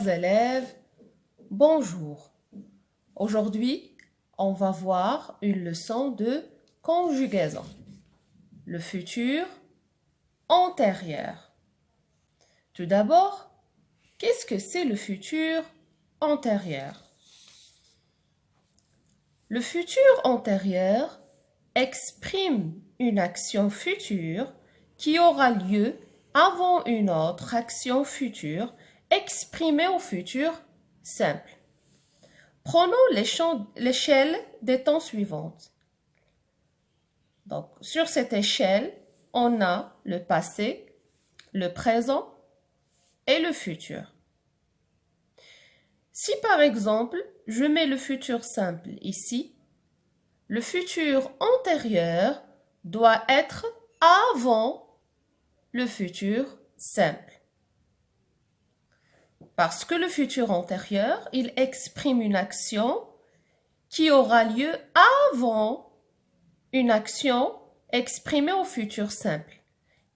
Chers élèves, bonjour. Aujourd'hui, on va voir une leçon de conjugaison. Le futur antérieur. Tout d'abord, qu'est-ce que c'est le futur antérieur? Le futur antérieur exprime une action future qui aura lieu avant une autre action future exprimée au futur simple. Prenons l'échelle des temps suivantes. Donc, sur cette échelle, on a le passé, le présent et le futur. Si par exemple, je mets le futur simple ici, le futur antérieur doit être avant le futur simple. Parce que le futur antérieur, il exprime une action qui aura lieu avant une action exprimée au futur simple.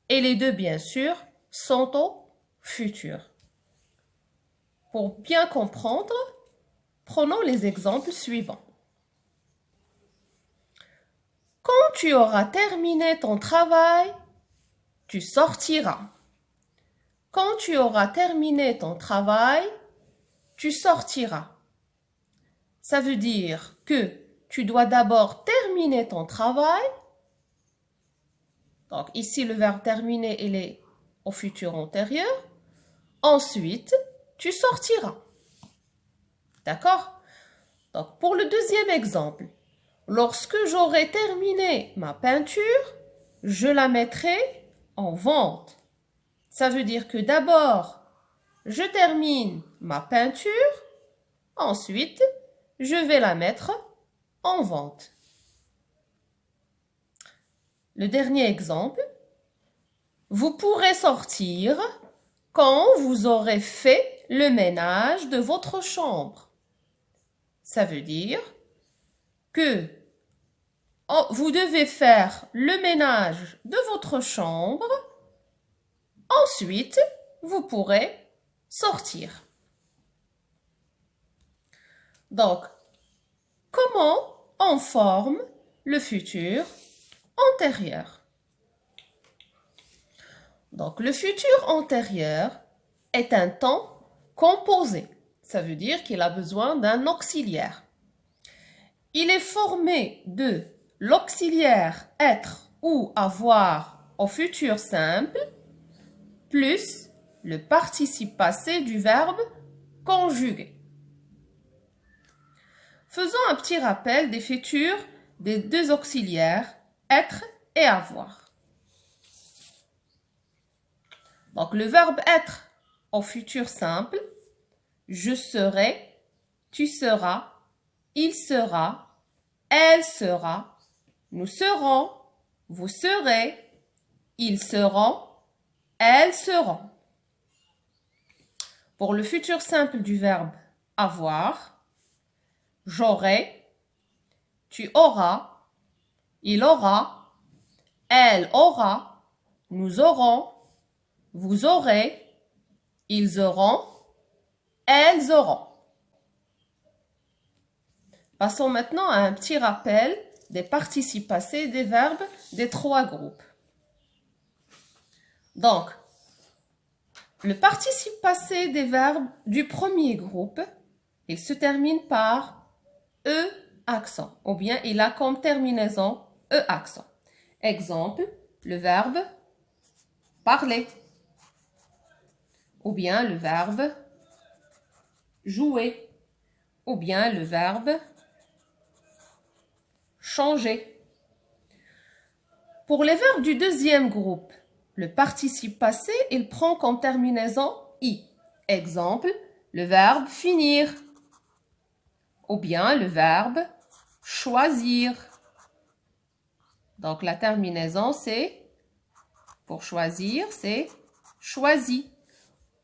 Et les deux, bien sûr, sont au futur. Pour bien comprendre, prenons les exemples suivants. Quand tu auras terminé ton travail, tu sortiras. Quand tu auras terminé ton travail, tu sortiras. Ça veut dire que tu dois d'abord terminer ton travail. Donc ici, le verbe terminer, il est au futur antérieur. Ensuite, tu sortiras. D'accord? Donc pour le deuxième exemple, lorsque j'aurai terminé ma peinture, je la mettrai en vente. Ça veut dire que d'abord, je termine ma peinture, ensuite, je vais la mettre en vente. Le dernier exemple, vous pourrez sortir quand vous aurez fait le ménage de votre chambre. Ça veut dire que vous devez faire le ménage de votre chambre. Ensuite, vous pourrez sortir. Donc, comment on forme le futur antérieur? Donc, le futur antérieur est un temps composé. Ça veut dire qu'il a besoin d'un auxiliaire. Il est formé de l'auxiliaire être ou avoir au futur simple plus le participe passé du verbe conjuguer. Faisons un petit rappel des futurs des deux auxiliaires être et avoir. Donc le verbe être au futur simple, je serai, tu seras, il sera, elle sera, nous serons, vous serez, ils seront, elles seront. Pour le futur simple du verbe avoir, j'aurai, tu auras, il aura, elle aura, nous aurons, vous aurez, ils auront, elles auront. Passons maintenant à un petit rappel des participes passés des verbes des trois groupes. Donc, le participe passé des verbes du premier groupe, il se termine par E accent, ou bien il a comme terminaison E accent. Exemple, le verbe parler, ou bien le verbe jouer, ou bien le verbe changer. Pour les verbes du deuxième groupe, le participe passé, il prend comme terminaison I. Exemple, le verbe finir, ou bien le verbe choisir. Donc la terminaison, c'est, pour choisir, c'est choisi.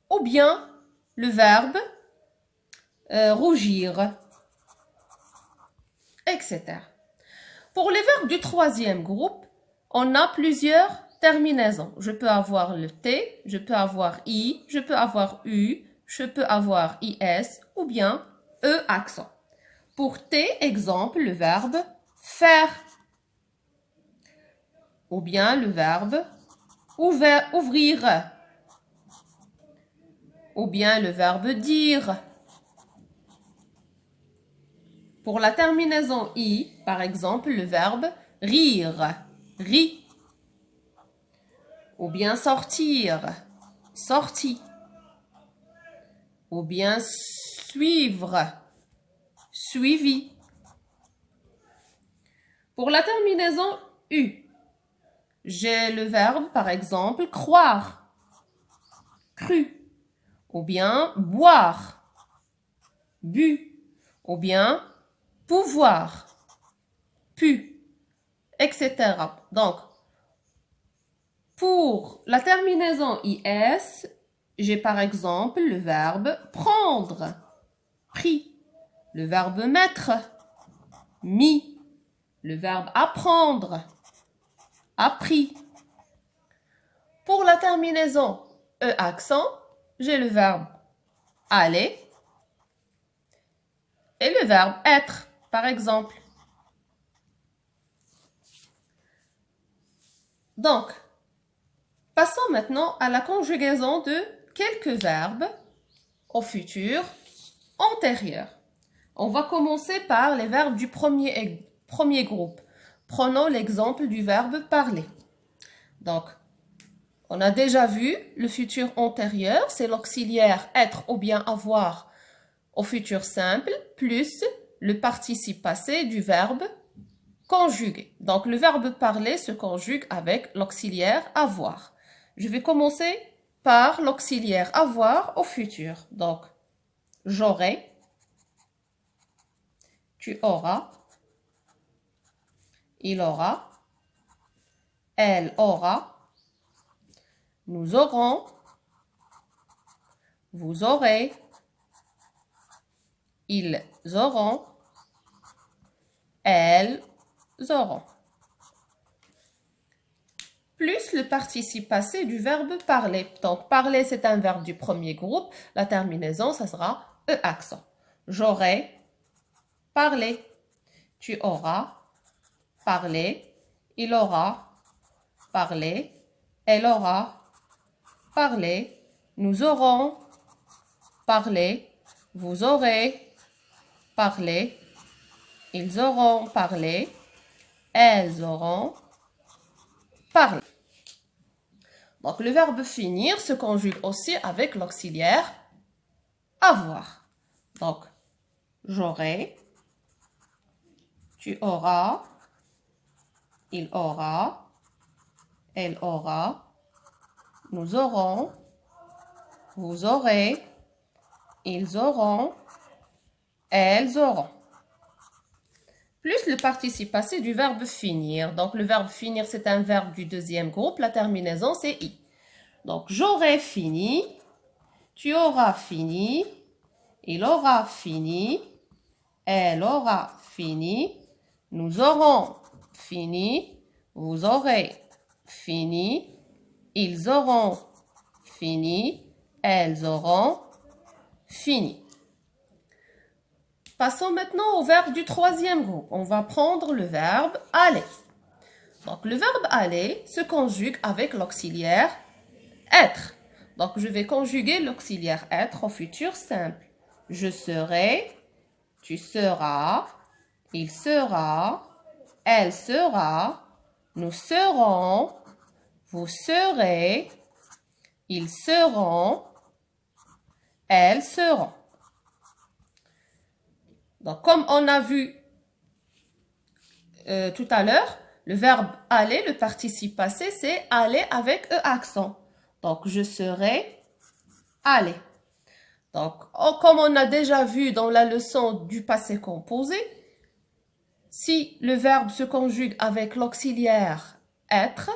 Ou bien le verbe rougir, etc. Pour les verbes du troisième groupe, on a plusieurs terminaisons. Je peux avoir le T, je peux avoir I, je peux avoir U, je peux avoir IS ou bien E accent. Pour T, exemple, le verbe faire ou bien le verbe ouvrir ou bien le verbe dire. Pour la terminaison I, par exemple, le verbe rire, rit. Ou bien sortir, sorti. Ou bien suivre, suivi. Pour la terminaison U, j'ai le verbe, par exemple, croire, cru. Ou bien boire, bu. Ou bien pouvoir, pu, etc. Donc, pour la terminaison IS, j'ai par exemple le verbe prendre, pris, le verbe mettre, mis, le verbe apprendre, appris. Pour la terminaison E accent, j'ai le verbe aller et le verbe être, par exemple. Donc, passons maintenant à la conjugaison de quelques verbes au futur antérieur. On va commencer par les verbes du premier groupe. Prenons l'exemple du verbe parler. Donc, on a déjà vu le futur antérieur, c'est l'auxiliaire être ou bien avoir au futur simple, plus le participe passé du verbe conjugué. Donc, le verbe parler se conjugue avec l'auxiliaire avoir. Je vais commencer par l'auxiliaire avoir au futur. Donc, j'aurai, tu auras, il aura, elle aura, nous aurons, vous aurez, ils auront, elles auront. Plus le participe passé du verbe parler. Donc, parler, c'est un verbe du premier groupe. La terminaison, ça sera E accent. J'aurai parlé. Tu auras parlé. Il aura parlé. Elle aura parlé. Nous aurons parlé. Vous aurez parlé. Ils auront parlé. Elles auront parlé. Donc, le verbe finir se conjugue aussi avec l'auxiliaire avoir. Donc, j'aurai, tu auras, il aura, elle aura, nous aurons, vous aurez, ils auront, elles auront. Plus le participe passé du verbe finir. Donc, le verbe finir, c'est un verbe du deuxième groupe. La terminaison, c'est I. Donc, j'aurai fini, tu auras fini, il aura fini, elle aura fini, nous aurons fini, vous aurez fini, ils auront fini, elles auront fini. Passons maintenant au verbe du troisième groupe. On va prendre le verbe aller. Donc, le verbe aller se conjugue avec l'auxiliaire être. Donc, je vais conjuguer l'auxiliaire être au futur simple. Je serai, tu seras, il sera, elle sera, nous serons, vous serez, ils seront, elles seront. Donc, comme on a vu tout à l'heure, le verbe aller, le participe passé, c'est aller avec E accent. Donc, je serai allé. Donc, comme on a déjà vu dans la leçon du passé composé, si le verbe se conjugue avec l'auxiliaire être,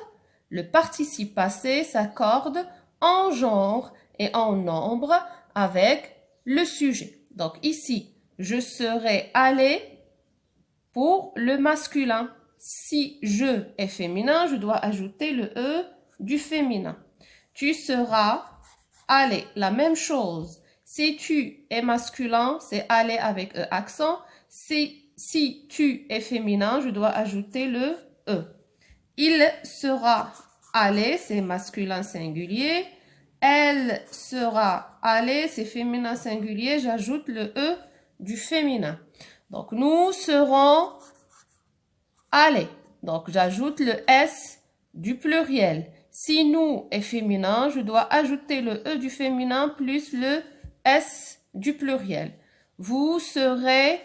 le participe passé s'accorde en genre et en nombre avec le sujet. Donc, ici, je serai allé pour le masculin. Si je est féminin, je dois ajouter le E du féminin. Tu seras allé. La même chose. Si tu est masculin, c'est aller avec E accent. Si tu est féminin, je dois ajouter le E. Il sera allé, c'est masculin singulier. Elle sera allée, c'est féminin singulier. J'ajoute le E du féminin. Donc, nous serons allés. Donc, j'ajoute le S du pluriel. Si nous est féminin, je dois ajouter le E du féminin plus le S du pluriel. Vous serez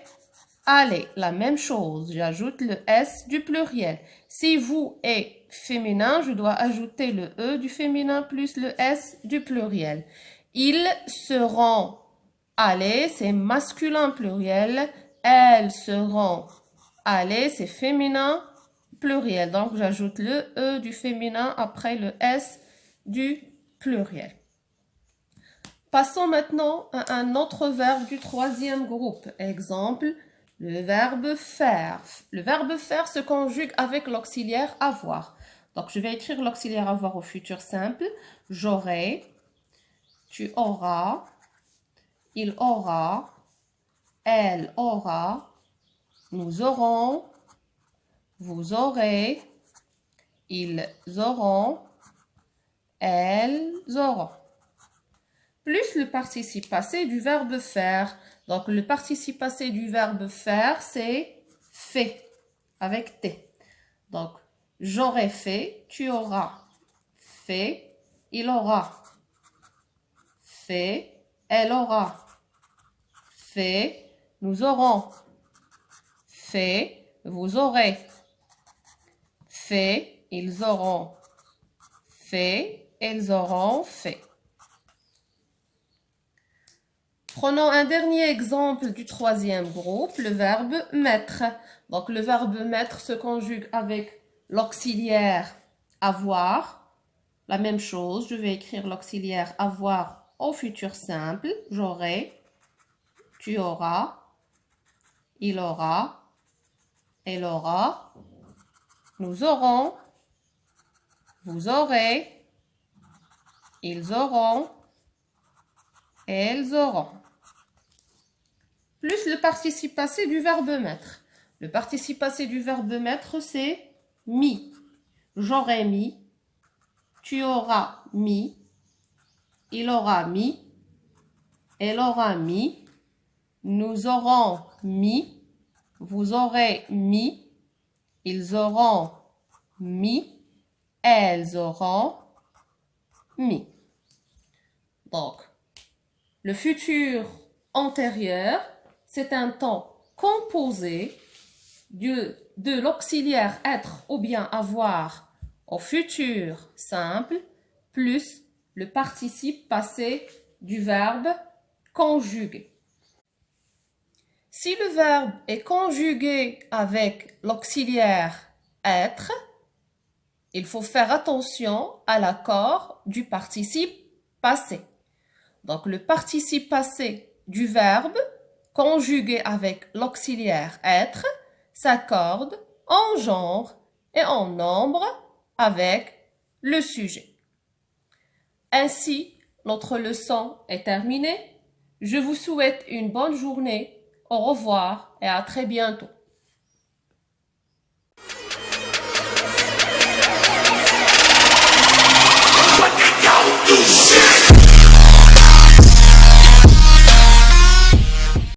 allés. La même chose. J'ajoute le S du pluriel. Si vous est féminin, je dois ajouter le E du féminin plus le S du pluriel. Ils seront allés, c'est masculin pluriel. Elles seront allées, c'est féminin pluriel. Donc, j'ajoute le E du féminin après le S du pluriel. Passons maintenant à un autre verbe du troisième groupe. Exemple, le verbe faire. Le verbe faire se conjugue avec l'auxiliaire avoir. Donc, je vais écrire l'auxiliaire avoir au futur simple. J'aurai, tu auras, il aura, elle aura, nous aurons, vous aurez, ils auront, elles auront. Plus le participe passé du verbe faire. Donc, le participe passé du verbe faire, c'est fait, avec T. Donc, j'aurai fait, tu auras fait, il aura fait, elle aura fait, nous aurons fait, vous aurez fait, ils auront fait, elles auront fait. Prenons un dernier exemple du troisième groupe, le verbe mettre. Donc, le verbe mettre se conjugue avec l'auxiliaire avoir. La même chose, je vais écrire l'auxiliaire avoir au futur simple. J'aurai, tu auras, il aura, elle aura, nous aurons, vous aurez, ils auront, elles auront. Plus le participe passé du verbe mettre. Le participe passé du verbe mettre, c'est mis. J'aurai mis, tu auras mis, il aura mis, elle aura mis, nous aurons mis, vous aurez mis, ils auront mis, elles auront mis. Donc, le futur antérieur, c'est un temps composé de l'auxiliaire être ou bien avoir au futur simple plus le participe passé du verbe conjugué. Si le verbe est conjugué avec l'auxiliaire être, il faut faire attention à l'accord du participe passé. Donc, le participe passé du verbe conjugué avec l'auxiliaire être s'accorde en genre et en nombre avec le sujet. Ainsi, notre leçon est terminée. Je vous souhaite une bonne journée. Au revoir et à très bientôt.